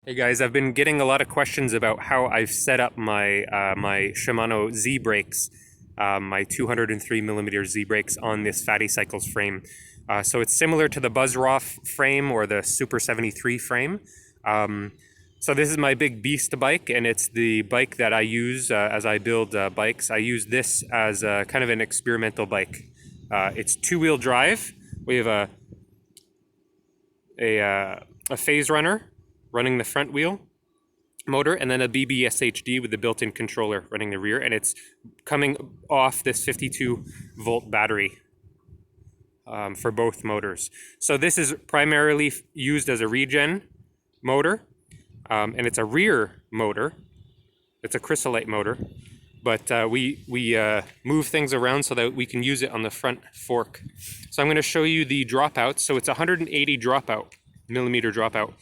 Hey guys, I've been getting a lot of questions about how I've set up my my Shimano Z brakes, my 203 millimeter Z brakes on this Phattycycles frame. So it's similar to the Buzzraw frame or the Super 73 frame. So this is my big beast bike, and it's the bike that I use as I build bikes. I use this as a, kind of an experimental bike. It's two-wheel drive. We have a phase runner running the front wheel motor, and then a BBSHD with the built-in controller running the rear, and it's coming off this 52 volt battery for both motors. So this is primarily used as a regen motor, and it's a rear motor. It's a chrysolite motor, but we move things around so that we can use it on the front fork. So I'm going to show you the dropout. So it's 180 dropout, millimeter dropout.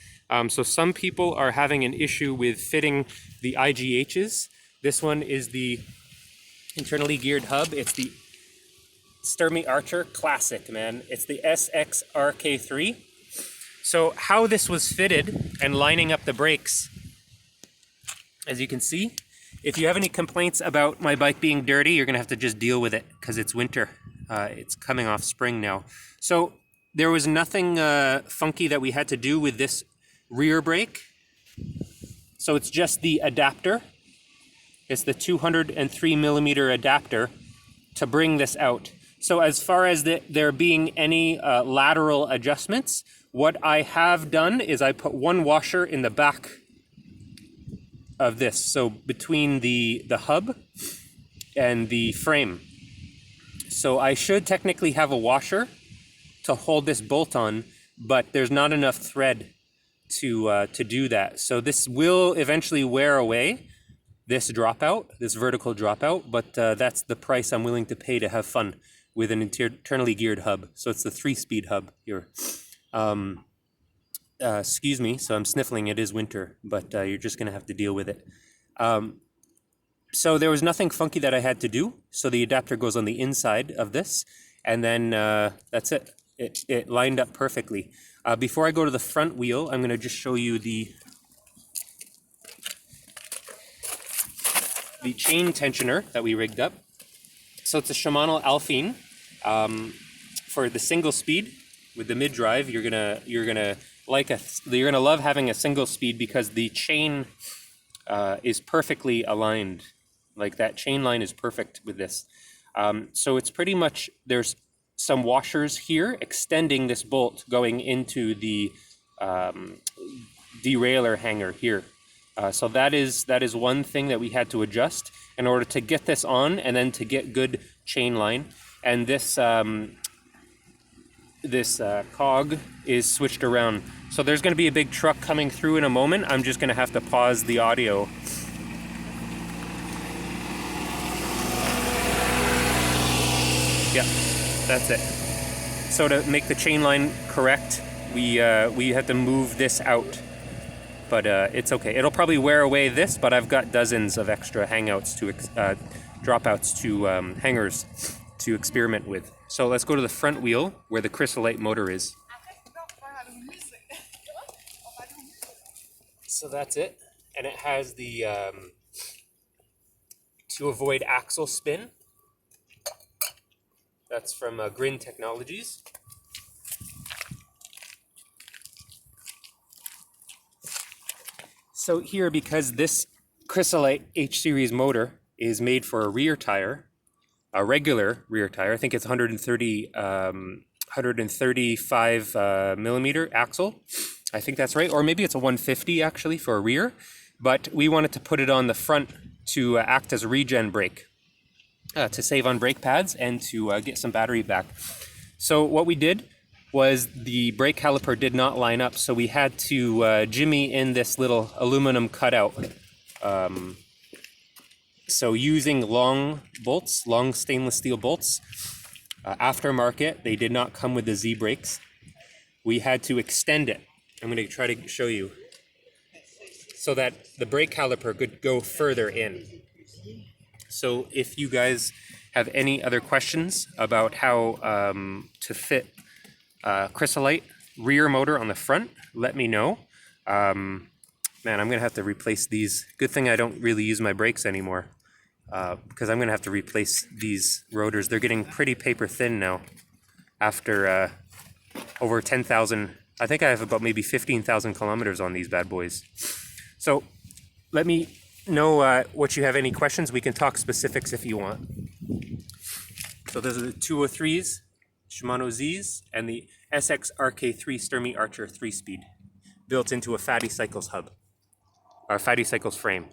So some people are having an issue with fitting the IGHs. This one is the internally geared hub. It's the Sturmey Archer Classic, man. It's the SXRK3. So how this was fitted and lining up the brakes, as you can see, if you have any complaints about my bike being dirty, you're gonna have to just deal with it because it's winter. It's coming off spring now. So there was nothing funky that we had to do with this rear brake. So it's just the adapter. It's the 203 millimeter adapter to bring this out. So as far as there being any lateral adjustments, what I have done is I put one washer in the back of this. So between the hub and the frame. So I should technically have a washer to hold this bolt on, but there's not enough thread to do that. So this will eventually wear away, this dropout, this vertical dropout, but that's the price I'm willing to pay to have fun with an internally geared hub. So it's the 3-speed hub here. Excuse me, so I'm sniffling. It is winter, but you're just gonna have to deal with it. So there was nothing funky that I had to do. So the adapter goes on the inside of this, and then that's it. It lined up perfectly. Before I go to the front wheel, I'm going to just show you the chain tensioner that we rigged up. So it's a Shimano Alpine. For the single speed with the mid drive, you're gonna love having a single speed because the chain is perfectly aligned. Like that chain line is perfect with this. So it's pretty much, there's some washers here extending this bolt going into the derailleur hanger here. So that is one thing that we had to adjust in order to get this on and then to get good chain line. And this cog is switched around. So there's going to be a big truck coming through in a moment. I'm just going to have to pause the audio. Yeah. That's it. So to make the chain line correct, we had to move this out, but it's okay. It'll probably wear away this, but I've got dozens of extra hangouts to dropouts to hangers to experiment with. So let's go to the front wheel where the chrysolite motor is. So that's it, and it has the to avoid axle spin. That's from Grin Technologies. So here, because this chrysolite H-series motor is made for a rear tire, a regular rear tire, I think it's 135 millimeter axle. I think that's right, or maybe it's a 150 actually for a rear, but we wanted to put it on the front to act as a regen brake. To save on brake pads and to get some battery back. So what we did was the brake caliper did not line up, so we had to jimmy in this little aluminum cutout. So using long bolts, long stainless steel bolts, aftermarket, they did not come with the Z brakes. We had to extend it. I'm going to try to show you so that the brake caliper could go further in. So if you guys have any other questions about how to fit chrysolite rear motor on the front, let me know. Man, I'm gonna have to replace these. Good thing I don't really use my brakes anymore, because I'm gonna have to replace these rotors. They're getting pretty paper thin now after over 10,000. I think I have about maybe 15,000 kilometers on these bad boys. So let me know what you have any questions. We can talk specifics if you want. So those are the 203s, Shimano Zs, and the SX RK3 Sturmey Archer 3-speed, built into a Phattycycles hub, or Phattycycles frame.